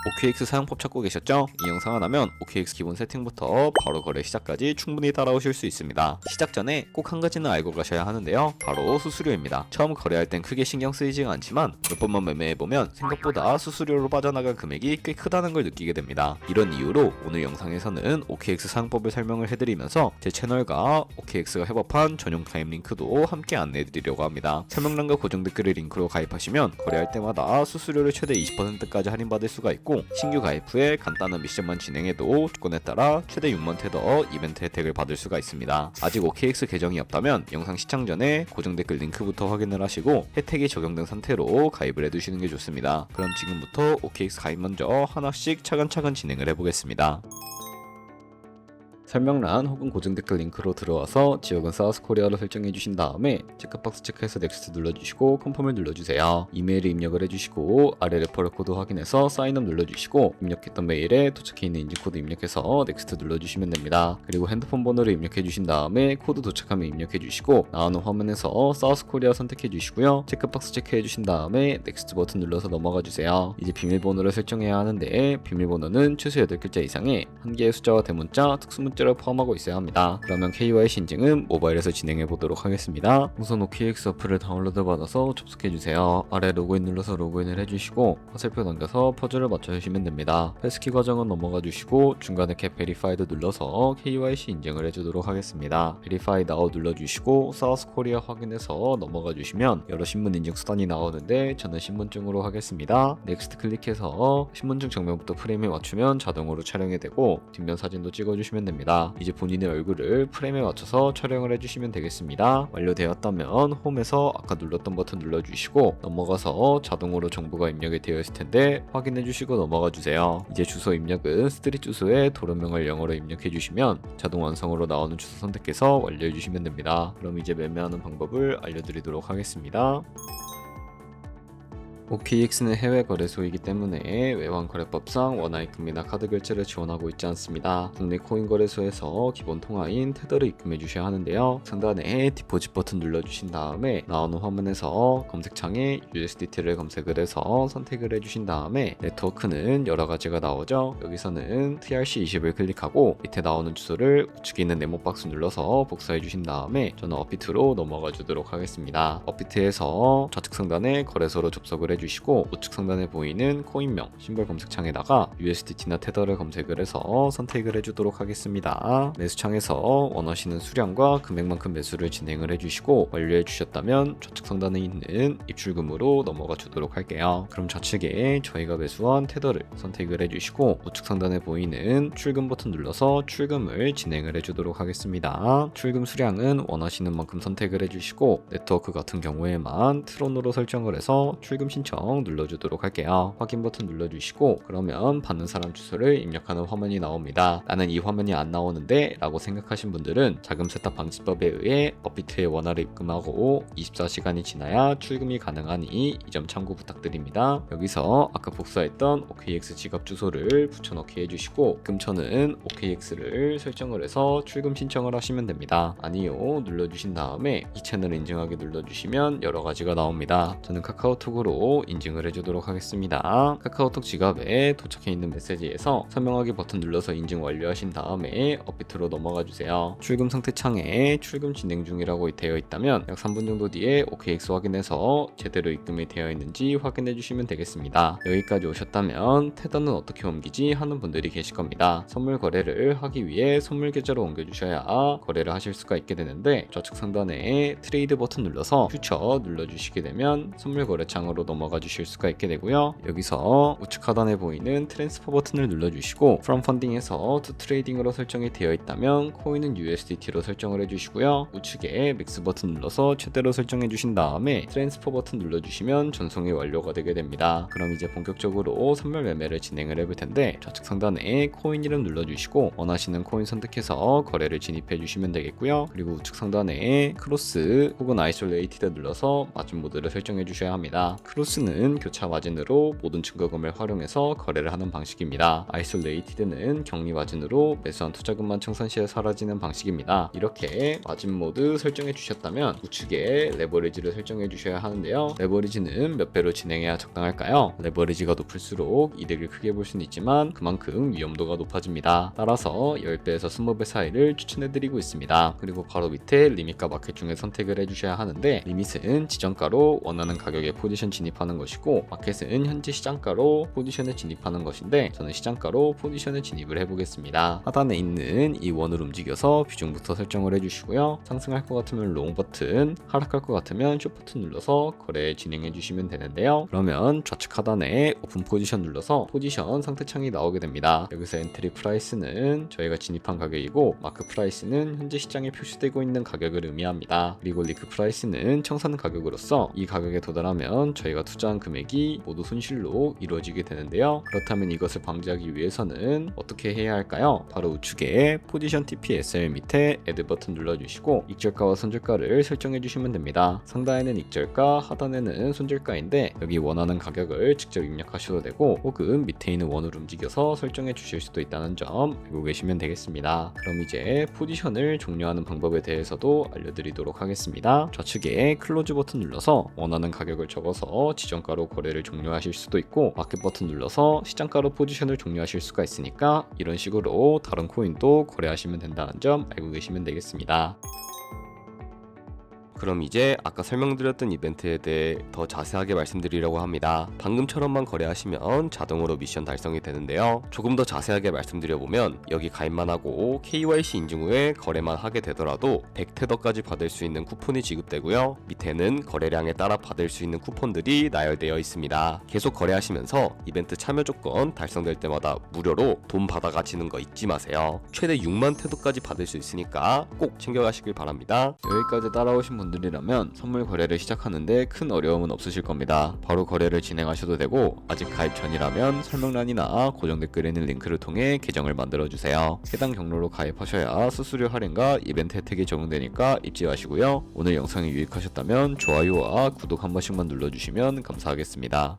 OKX 사용법 찾고 계셨죠? 이 영상 하나면 OKX 기본 세팅부터 바로 거래 시작까지 충분히 따라오실 수 있습니다. 시작 전에 꼭 한 가지는 알고 가셔야 하는데요. 바로 수수료입니다. 처음 거래할 땐 크게 신경 쓰이지가 않지만 몇 번만 매매해보면 생각보다 수수료로 빠져나간 금액이 꽤 크다는 걸 느끼게 됩니다. 이런 이유로 오늘 영상에서는 OKX 사용법을 설명을 해드리면서 제 채널과 OKX가 협업한 전용 가입 링크도 함께 안내해드리려고 합니다. 설명란과 고정 댓글의 링크로 가입하시면 거래할 때마다 수수료를 최대 20%까지 할인받을 수가 있고, 신규 가입 후에 간단한 미션만 진행해도 조건에 따라 최대 6만 테더 이벤트 혜택을 받을 수가 있습니다. 아직 OKX 계정이 없다면 영상 시청 전에 고정 댓글 링크부터 확인을 하시고 혜택이 적용된 상태로 가입을 해두시는 게 좋습니다. 그럼 지금부터 OKX 가입 먼저 하나씩 차근차근 진행을 해보겠습니다. 설명란 혹은 고정 댓글 링크로 들어와서 지역은 사우스코리아로 설정해 주신 다음에 체크박스 체크해서 넥스트 눌러주시고 컨펌을 눌러주세요. 이메일을 입력을 해주시고 아래 레퍼럴 코드 확인해서 사인업 눌러주시고 입력했던 메일에 도착해 있는 인증코드 입력해서 넥스트 눌러주시면 됩니다. 그리고 핸드폰 번호를 입력해 주신 다음에 코드 도착하면 입력해 주시고 나오는 화면에서 사우스코리아 선택해 주시고요. 체크박스 체크해 주신 다음에 넥스트 버튼 눌러서 넘어가 주세요. 이제 비밀번호를 설정해야 하는데 비밀번호는 최소 8글자 이상의 한 개의 숫자와 대문자, 특수문자를 포함하고 있어야 합니다. 그러면 KYC 인증은 모바일에서 진행해 보도록 하겠습니다. 우선 OKX 어플을 다운로드 받아서 접속해 주세요. 아래 로그인 눌러서 로그인을 해주시고 화살표 넘겨서 퍼즐을 맞춰주시면 됩니다. 패스키 과정은 넘어가 주시고 중간에 캡 베리파이드 눌러서 KYC 인증을 해주도록 하겠습니다. 베리파이 나우 눌러주시고 사우스코리아 확인해서 넘어가 주시면 여러 신분 인증 수단이 나오는데 저는 신분증으로 하겠습니다. 넥스트 클릭해서 신분증 정면부터 프레임에 맞추면 자동으로 촬영이 되고 뒷면 사진도 찍어주시면 됩니다. 이제 본인의 얼굴을 프레임에 맞춰서 촬영을 해주시면 되겠습니다. 완료되었다면 홈에서 아까 눌렀던 버튼 눌러주시고 넘어가서 자동으로 정보가 입력이 되어 있을 텐데 확인해 주시고 넘어가 주세요. 이제 주소 입력은 스트릿 주소에 도로명을 영어로 입력해 주시면 자동 완성으로 나오는 주소 선택해서 완료해 주시면 됩니다. 그럼 이제 매매하는 방법을 알려드리도록 하겠습니다. OKX는 해외 거래소이기 때문에 외환거래법상 원화입금이나 카드 결제를 지원하고 있지 않습니다. 국내 코인 거래소에서 기본 통화인 테더를 입금해 주셔야 하는데요. 상단에 디포짓 버튼 눌러주신 다음에 나오는 화면에서 검색창에 USDT를 검색을 해서 선택을 해주신 다음에 네트워크는 여러 가지가 나오죠. 여기서는 TRC20을 클릭하고 밑에 나오는 주소를 우측에 있는 네모 박스 눌러서 복사해 주신 다음에 저는 업비트로 넘어가 주도록 하겠습니다. 업비트에서 좌측 상단에 거래소로 접속을 해주시고 우측 상단에 보이는 코인명 심벌 검색창에다가 USDT나 테더를 검색을 해서 선택을 해주도록 하겠습니다. 매수창에서 원하시는 수량과 금액만큼 매수를 진행을 해주시고 완료해 주셨다면 좌측 상단에 있는 입출금으로 넘어가 주도록 할게요. 그럼 좌측에 저희가 매수한 테더를 선택을 해주시고 우측 상단에 보이는 출금 버튼 눌러서 출금을 진행을 해주도록 하겠습니다. 출금 수량은 원하시는 만큼 선택을 해주시고 네트워크 같은 경우에만 트론으로 설정을 해서 출금 신청 눌러주도록 할게요. 확인 버튼 눌러주시고 그러면 받는 사람 주소를 입력하는 화면이 나옵니다. 나는 이 화면이 안 나오는데 라고 생각하신 분들은 자금 세탁 방지법에 의해 업비트에 원화를 입금하고 24시간이 지나야 출금이 가능하니 이 점 참고 부탁드립니다. 여기서 아까 복사했던 OKX 지갑 주소를 붙여넣기 해주시고 입금처는 OKX를 설정을 해서 출금 신청을 하시면 됩니다. 아니요 눌러주신 다음에 이 채널 인증하기 눌러주시면 여러 가지가 나옵니다. 저는 카카오톡으로 인증을 해주도록 하겠습니다. 카카오톡 지갑에 도착해 있는 메시지에서 설명하기 버튼 눌러서 인증 완료하신 다음에 업비트로 넘어가 주세요. 출금 상태 창에 출금 진행 중이라고 되어 있다면 약 3분 정도 뒤에 OKX 확인해서 제대로 입금이 되어 있는지 확인해 주시면 되겠습니다. 여기까지 오셨다면 테더는 어떻게 옮기지 하는 분들이 계실 겁니다. 선물 거래를 하기 위해 선물 계좌로 옮겨 주셔야 거래를 하실 수가 있게 되는데 좌측 상단에 트레이드 버튼 눌러서 퓨처 눌러주시게 되면 선물 거래 창으로 넘어가 주실 수가 있게 되고요. 여기서 우측 하단에 보이는 트랜스퍼 버튼을 눌러주시고 From Funding에서 To Trading으로 설정이 되어 있다면 코인은 USDT로 설정을 해주시고요. 우측에 맥스 버튼 눌러서 최대로 설정해 주신 다음에 트랜스퍼 버튼 눌러주시면 전송이 완료가 되게 됩니다. 그럼 이제 본격적으로 선물 매매를 진행을 해볼 텐데 좌측 상단에 코인 이름 눌러주시고 원하시는 코인 선택해서 거래를 진입해 주시면 되겠고요. 그리고 우측 상단에 크로스 혹은 아이솔레이티드 눌러서 마진 모드를 설정해 주셔야 합니다. 크로스 소스는 교차 마진으로 모든 증거금을 활용해서 거래를 하는 방식입니다. 아이솔레이티드는 격리 마진으로 매수한 투자금만 청산 시에 사라지는 방식입니다. 이렇게 마진 모드 설정해 주셨다면 우측에 레버리지를 설정해 주셔야 하는데요. 레버리지는 몇 배로 진행해야 적당할까요? 레버리지가 높을수록 이득을 크게 볼 수는 있지만 그만큼 위험도가 높아집니다. 따라서 10배에서 20배 사이를 추천해 드리고 있습니다. 그리고 바로 밑에 리밋과 마켓 중에 선택을 해 주셔야 하는데, 리밋은 지정가로 원하는 가격에 포지션 진입하는 것이고 마켓은 현재 시장가로 포지션에 진입하는 것인데, 저는 시장가로 포지션에 진입을 해보겠습니다. 하단에 있는 이 원을 움직여서 비중부터 설정을 해주시고요. 상승할 것 같으면 롱 버튼, 하락할 것 같으면 숏 버튼 눌러서 거래 진행해 주시면 되는데요. 그러면 좌측 하단에 오픈 포지션 눌러서 포지션 상태창이 나오게 됩니다. 여기서 엔트리 프라이스는 저희가 진입한 가격이고 마크 프라이스는 현재 시장에 표시되고 있는 가격을 의미합니다. 그리고 리크 프라이스는 청산 가격으로서 이 가격에 도달하면 저희가 투자한 금액이 모두 손실로 이루어지게 되는데요. 그렇다면 이것을 방지하기 위해서는 어떻게 해야 할까요? 바로 우측에 포지션 TPSL 밑에 애드 버튼 눌러주시고 익절가와 손절가를 설정해 주시면 됩니다. 상단에는 익절가, 하단에는 손절가인데 여기 원하는 가격을 직접 입력하셔도 되고 혹은 밑에 있는 원을 움직여서 설정해 주실 수도 있다는 점 알고 계시면 되겠습니다. 그럼 이제 포지션을 종료하는 방법에 대해서도 알려드리도록 하겠습니다. 좌측에 클로즈 버튼 눌러서 원하는 가격을 적어서 지정가로 거래를 종료하실 수도 있고 마켓 버튼 눌러서 시장가로 포지션을 종료하실 수가 있으니까 이런 식으로 다른 코인도 거래하시면 된다는 점 알고 계시면 되겠습니다. 그럼 이제 아까 설명드렸던 이벤트에 대해 더 자세하게 말씀드리려고 합니다. 방금처럼만 거래하시면 자동으로 미션 달성이 되는데요. 조금 더 자세하게 말씀드려보면 여기 가입만 하고 KYC 인증 후에 거래만 하게 되더라도 100테더까지 받을 수 있는 쿠폰이 지급되고요. 밑에는 거래량에 따라 받을 수 있는 쿠폰들이 나열되어 있습니다. 계속 거래하시면서 이벤트 참여 조건 달성될 때마다 무료로 돈 받아 가시는 거 잊지 마세요. 최대 6만 테더까지 받을 수 있으니까 꼭 챙겨가시길 바랍니다. 여기까지 따라오신 분들이라면 선물 거래를 시작하는데 큰 어려움은 없으실 겁니다. 바로 거래를 진행하셔도 되고 아직 가입 전이라면 설명란이나 고정 댓글에 있는 링크를 통해 계정을 만들어주세요. 해당 경로로 가입하셔야 수수료 할인과 이벤트 혜택이 적용되니까 잊지 마시고요. 오늘 영상이 유익하셨다면 좋아요와 구독 한 번씩만 눌러주시면 감사하겠습니다.